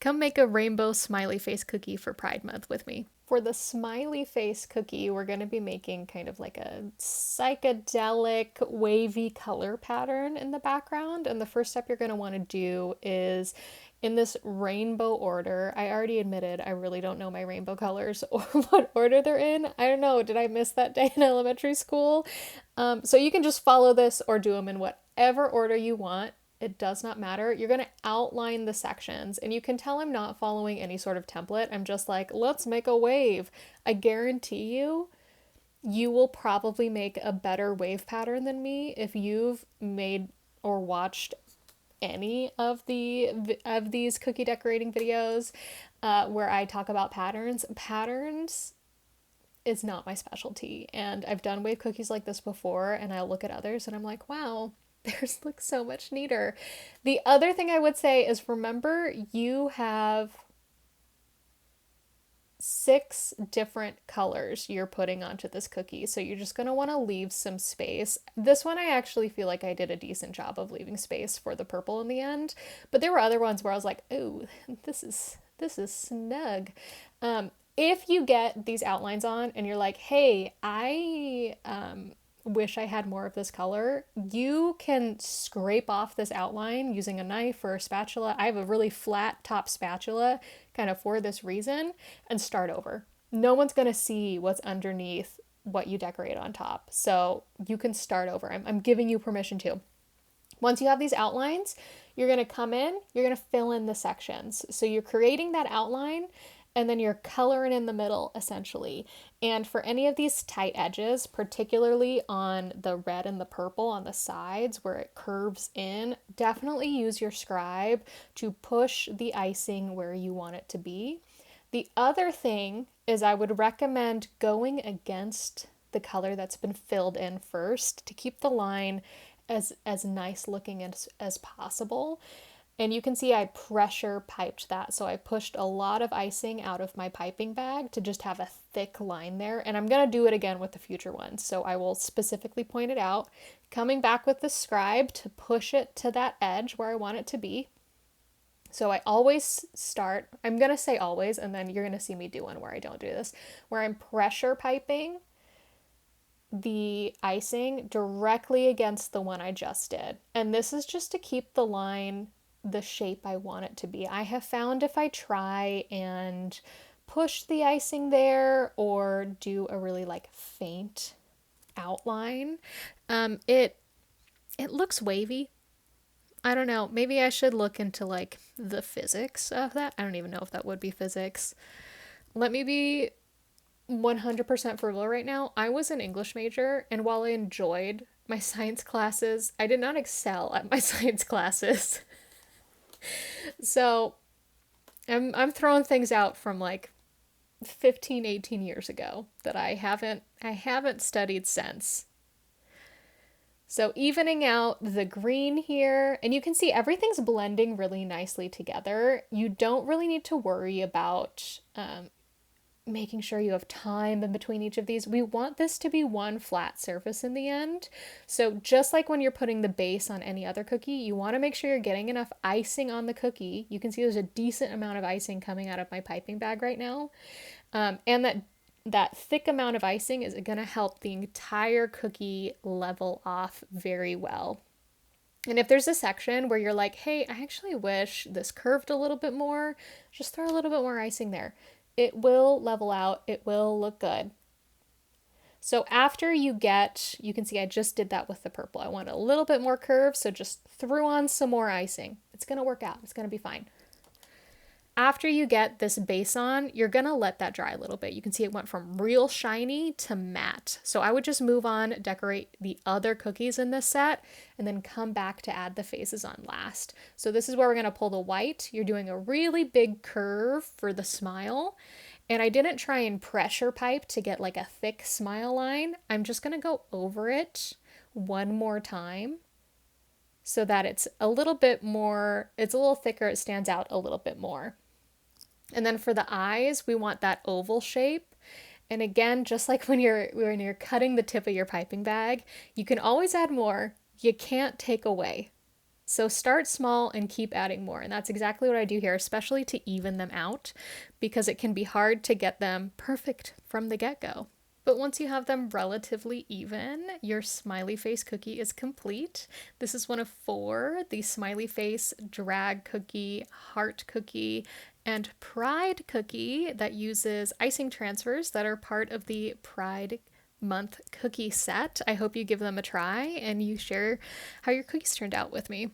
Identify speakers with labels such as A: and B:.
A: Come make a rainbow smiley face cookie for Pride Month with me. For the smiley face cookie, we're going to be making kind of like a psychedelic wavy color pattern in the background. And the first step you're going to want to do is in this rainbow order. I already admitted I really don't know my rainbow colors or what order they're in. I don't know. Did I miss that day in elementary school? So you can just follow this or do them in whatever order you want. It does not matter. You're going to outline the sections, and you can tell I'm not following any sort of template. I'm just like, let's make a wave. I guarantee you will probably make a better wave pattern than me if you've made or watched any of these cookie decorating videos where I talk about patterns. Patterns is not my specialty, and I've done wave cookies like this before, and I look at others and I'm like, wow, theirs looks so much neater. The other thing I would say is remember you have 6 different colors you're putting onto this cookie, so you're just going to want to leave some space. This one I actually feel like I did a decent job of leaving space for the purple in the end, but there were other ones where I was like, oh, this is snug. If you get these outlines on and you're like, hey, I wish I had more of this color, you can scrape off this outline using a knife or a spatula. I have a really flat top spatula kind of for this reason, and start over. No one's going to see what's underneath what you decorate on top. So you can start over. I'm giving you permission to. Once you have these outlines, you're going to come in, you're going to fill in the sections. So you're creating that outline and then you're coloring in the middle essentially. And for any of these tight edges, particularly on the red and the purple on the sides where it curves in, definitely use your scribe to push the icing where you want it to be. The other thing is I would recommend going against the color that's been filled in first to keep the line as nice looking as possible. And you can see I pressure piped that. So I pushed a lot of icing out of my piping bag to just have a thick line there. And I'm going to do it again with the future ones. So I will specifically point it out, coming back with the scribe to push it to that edge where I want it to be. So I always start, I'm going to say always, and then you're going to see me do one where I don't do this, where I'm pressure piping the icing directly against the one I just did. And this is just to keep the line the shape I want it to be. I have found if I try and push the icing there or do a really like faint outline, it looks wavy. I don't know. Maybe I should look into like the physics of that. I don't even know if that would be physics. Let me be 100% frugal right now. I was an English major, and while I enjoyed my science classes, I did not excel at my science classes. So I'm throwing things out from like 15, 18 years ago that I haven't studied since. So evening out the green here, and you can see everything's blending really nicely together. You don't really need to worry about making sure you have time in between each of these. We want this to be one flat surface in the end. So just like when you're putting the base on any other cookie, you want to make sure you're getting enough icing on the cookie. You can see there's a decent amount of icing coming out of my piping bag right now. And that thick amount of icing is going to help the entire cookie level off very well. And if there's a section where you're like, hey, I actually wish this curved a little bit more, just throw a little bit more icing there. It will level out. It will look good. So after you can see I just did that with the purple. I want a little bit more curve, so just threw on some more icing. It's going to work out. It's going to be fine. After you get this base on, you're going to let that dry a little bit. You can see it went from real shiny to matte. So I would just move on, decorate the other cookies in this set, and then come back to add the faces on last. So this is where we're going to pull the white. You're doing a really big curve for the smile. And I didn't try and pressure pipe to get like a thick smile line. I'm just going to go over it one more time so that it's a little bit more, it's a little thicker, it stands out a little bit more. And then for the eyes, we want that oval shape. And again, just like when you're cutting the tip of your piping bag, you can always add more. You can't take away. So start small and keep adding more. And that's exactly what I do here, especially to even them out, because it can be hard to get them perfect from the get-go. But once you have them relatively even, your smiley face cookie is complete. This is one of four: the smiley face, drag cookie, heart cookie, and pride cookie that uses icing transfers that are part of the Pride Month cookie set. I hope you give them a try and you share how your cookies turned out with me.